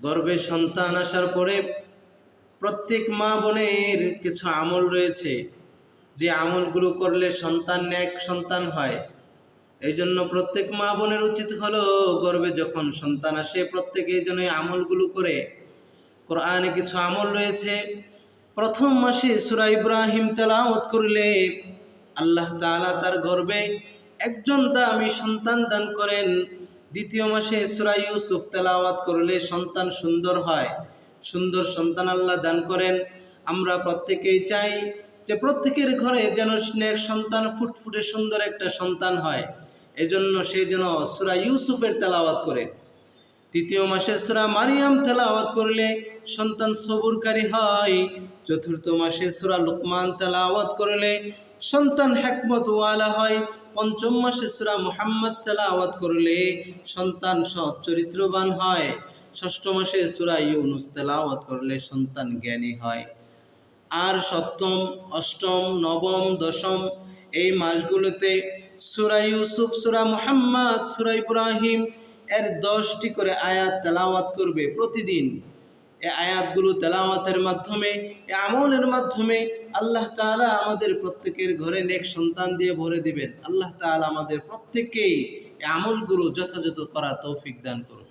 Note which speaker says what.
Speaker 1: গর্ভে সন্তান আসার পরে প্রত্যেক মা বোনের কিছু আমল রয়েছে, যে আমলগুলো করলে সন্তান নেক সন্তান হয়। এই জন্য প্রত্যেক মা বোনের উচিত হলো গর্ভে যখন সন্তান আসে প্রত্যেকেই যেন এই আমলগুলো করে। কোরআনে কিছু আমল রয়েছে। প্রথম মাসে সূরা ইব্রাহিম তেলাওয়াত করলে আল্লাহ তাআলা তার গর্ভে একজন দামি সন্তান দান করেন। দ্বিতীয় মাসে সূরা ইউসুফ তেলাওয়াত করলে সন্তান সুন্দর হয়, সুন্দর সন্তান আল্লাহ দান করেন। আমরা প্রত্যেকেই চাই যে প্রত্যেকের ঘরে যেন নেক সন্তান, ফুটফুটে সুন্দর একটা সন্তান হয়। এজন্য সে যেন সূরা ইউসুফের তেলাওয়াত করে। তৃতীয় মাসে সূরা মারিয়াম তেলাওয়াত করলে সন্তান সবুরকারী হয়। চতুর্থ মাসে সূরা লুকমান তেলাওয়াত করলে সন্তান হিকমতওয়ালা হয়। পঞ্চম মাসে সূরা মুহাম্মদ তেলাওয়াত করলে সন্তান সৎ চরিত্রবান হয়। ষষ্ঠ মাসে সূরা ইউনুস তেলাওয়াত করলে সন্তান জ্ঞানী হয়। আর সপ্তম, অষ্টম, নবম, দশম এই মাসগুলোতে সূরা ইউসুফ, সূরা মুহাম্মদ, সূরা ইব্রাহিম এর 10টি করে আয়াত তেলাওয়াত করবে প্রতিদিন। এই আয়াতগুলো তেলাওয়াতের মাধ্যমে, এই আমলের মাধ্যমে আল্লাহ তাআলা আমাদের প্রত্যেকের ঘরে নেক সন্তান দিয়ে ভরে দিবেন। আল্লাহ তাআলা আমাদের প্রত্যেককেই এই আমলগুলো যথাযথ করার তৌফিক দান করুন।